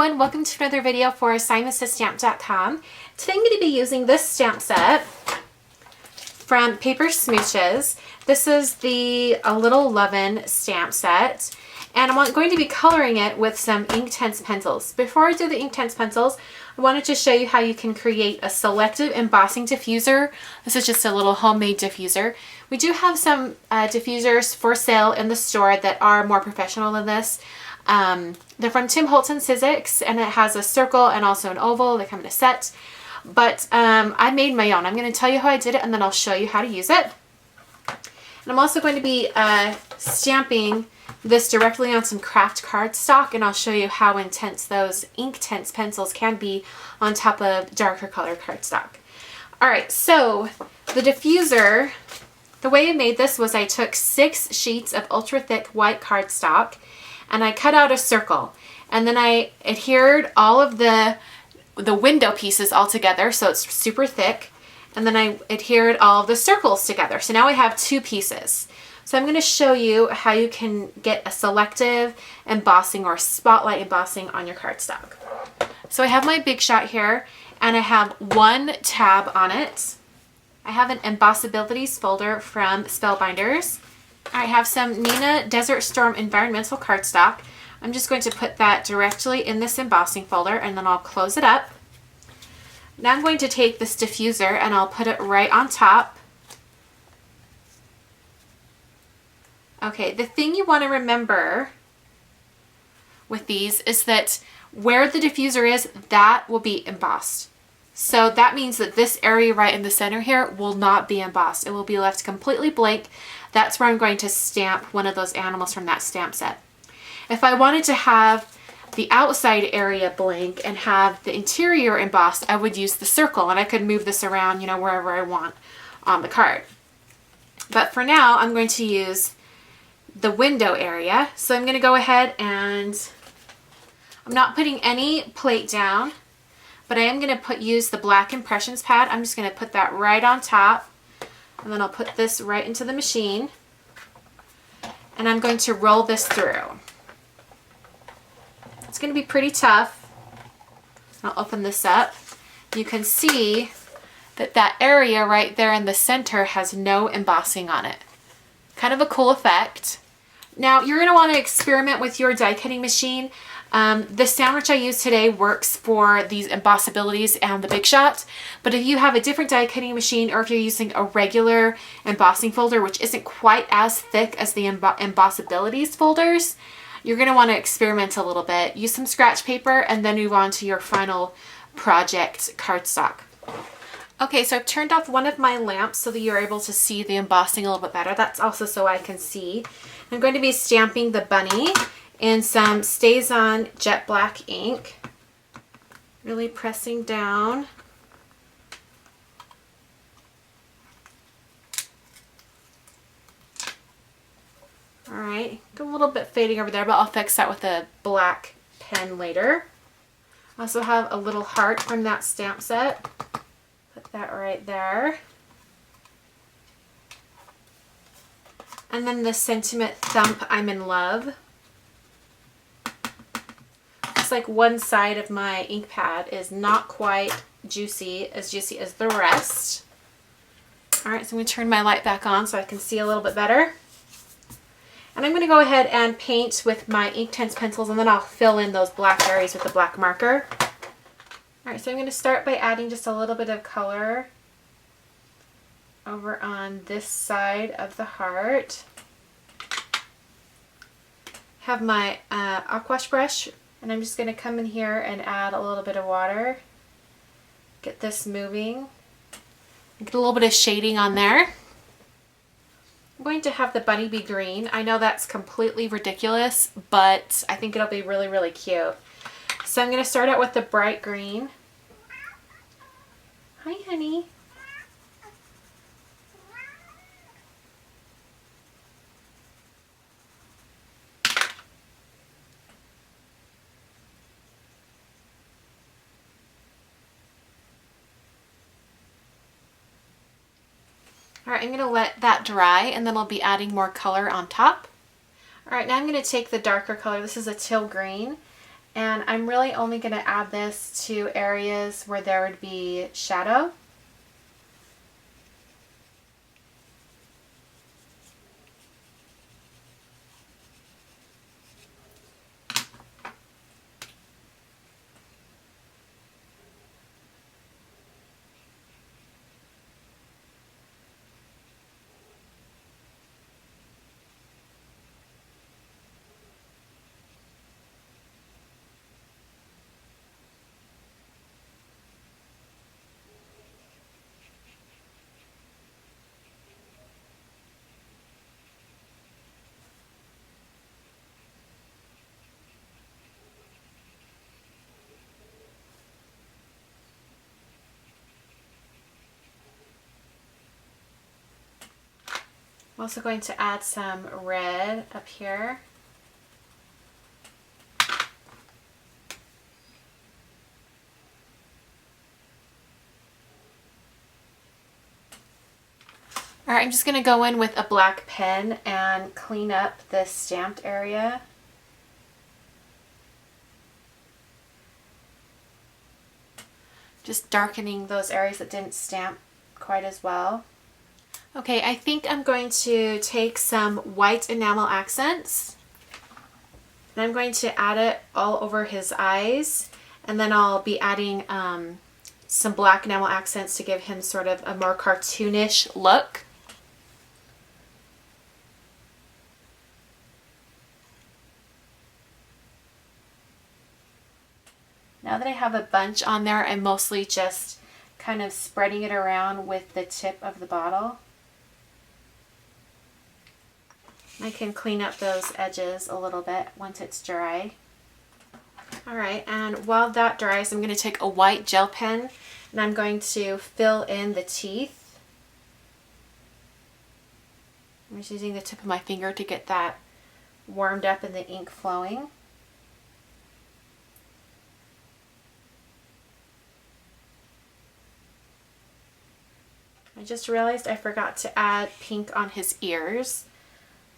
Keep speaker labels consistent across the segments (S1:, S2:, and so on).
S1: everyone, welcome to another video for assignmentsstamp.com. Today I'm going to be using this stamp set from Paper Smooches. This is the A Little Lovin' stamp set, and I'm going to be coloring it with some Inktense pencils. Before I do the Inktense pencils, I wanted to show you how you can create a selective embossing diffuser. This is just a little homemade diffuser. We do have some diffusers for sale in the store that are more professional than this. They're from Tim Holtz and Sizzix, and it has a circle and also an oval. They come in a set. But I made my own. I'm going to tell you how I did it, and then I'll show you how to use it. And I'm also going to be stamping this directly on some craft cardstock, and I'll show you how intense those Inktense pencils can be on top of darker colored cardstock. Alright, so the diffuser, the way I made this was I took 6 sheets of ultra thick white cardstock and I cut out a circle, and then I adhered all of the window pieces all together so it's super thick, and then I adhered all of the circles together. So now I have 2 pieces. So I'm going to show you how you can get a selective embossing or spotlight embossing on your cardstock. So I have my Big Shot here, and I have 1 tab on it. I have an embossabilities folder from Spellbinders. I have some Nina Desert Storm environmental cardstock. I'm just going to put that directly in this embossing folder, and then I'll close it up. Now I'm going to take this diffuser and I'll put it right on top. Okay, the thing you want to remember with these is that where the diffuser is, that will be embossed. So that means that this area right in the center here will not be embossed. It will be left completely blank. That's where I'm going to stamp one of those animals from that stamp set. If I wanted to have the outside area blank and have the interior embossed, I would use the circle, and I could move this around, you know, wherever I want on the card. But for now, I'm going to use the window area. So I'm going to go ahead and I'm not putting any plate down, but I am going to use the black impressions pad. I'm just going to put that right on top, and then I'll put this right into the machine, and I'm going to roll this through. It's going to be pretty tough. I'll open this up. You can see that that area right there in the center has no embossing on it. Kind of a cool effect. Now you're going to want to experiment with your die cutting machine. The sandwich I used today works for these embossabilities and the Big Shot, but if you have a different die cutting machine, or if you're using a regular embossing folder which isn't quite as thick as the embossabilities folders, you're going to want to experiment a little bit. Use some scratch paper and then move on to your final project cardstock. Okay, so I've turned off one of my lamps so that you're able to see the embossing a little bit better. That's also so I can see. I'm going to be stamping the bunny in some StazOn Jet Black ink. Really pressing down. Alright, a little bit fading over there, but I'll fix that with a black pen later. I also have a little heart from that stamp set. Put that right there. And then the sentiment thump, I'm in love. Looks like one side of my ink pad is not quite juicy as the rest. Alright, so I'm going to turn my light back on so I can see a little bit better. And I'm going to go ahead and paint with my Inktense pencils, and then I'll fill in those black areas with the black marker. Alright, so I'm going to start by adding just a little bit of color over on this side of the heart. Have my aquash brush, and I'm just going to come in here and add a little bit of water. Get this moving. Get a little bit of shading on there. I'm going to have the bunny be green. I know that's completely ridiculous, but I think it'll be really, really cute. So I'm going to start out with the bright green. Hi, honey. Alright, I'm going to let that dry, and then I'll be adding more color on top. Alright, now I'm going to take the darker color. This is a teal green, And I'm really only going to add this to areas where there would be shadow. I'm also going to add some red up here. All right, I'm just going to go in with a black pen and clean up this stamped area. Just darkening those areas that didn't stamp quite as well. Okay, I think I'm going to take some white enamel accents and I'm going to add it all over his eyes, and then I'll be adding some black enamel accents to give him sort of a more cartoonish look. Now that I have a bunch on there, I'm mostly just kind of spreading it around with the tip of the bottle. I can clean up those edges a little bit once it's dry. Alright, and while that dries, I'm going to take a white gel pen and I'm going to fill in the teeth. I'm just using the tip of my finger to get that warmed up and the ink flowing. I just realized I forgot to add pink on his ears.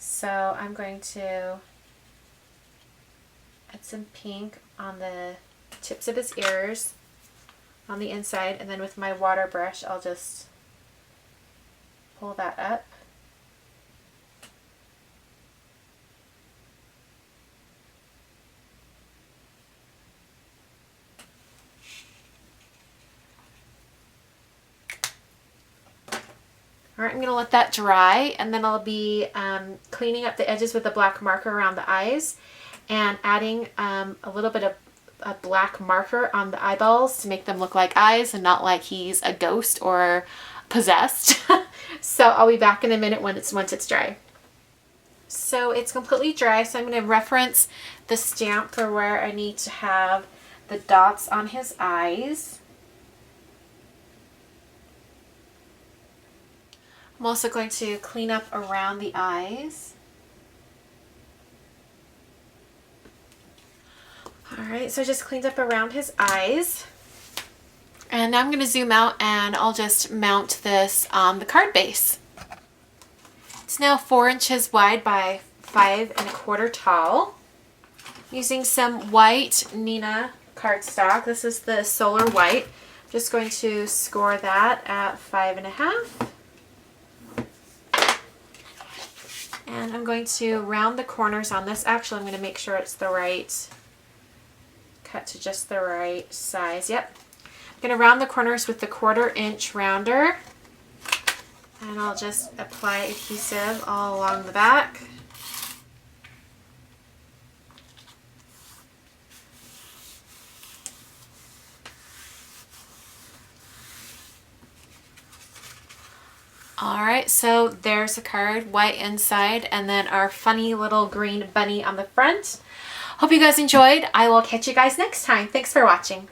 S1: So I'm going to add some pink on the tips of his ears on the inside, and then with my water brush I'll just pull that up. Alright, I'm going to let that dry, and then I'll be cleaning up the edges with a black marker around the eyes and adding a little bit of a black marker on the eyeballs to make them look like eyes and not like he's a ghost or possessed. So I'll be back in a minute once it's dry. So it's completely dry, so I'm going to reference the stamp for where I need to have the dots on his eyes. I'm also going to clean up around the eyes. Alright, so I just cleaned up around his eyes. And now I'm going to zoom out and I'll just mount this on the card base. It's now 4 inches wide by 5 1/4 tall. Using some white Nina cardstock. This is the Solar White. I'm just going to score that at 5 1/2. And I'm going to round the corners on this. Actually, I'm going to make sure it's the right, cut to just the right size. Yep. I'm going to round the corners with the 1/4 inch rounder. And I'll just apply adhesive all along the back. Alright, so there's a card, white inside, and then our funny little green bunny on the front. Hope you guys enjoyed. I will catch you guys next time. Thanks for watching.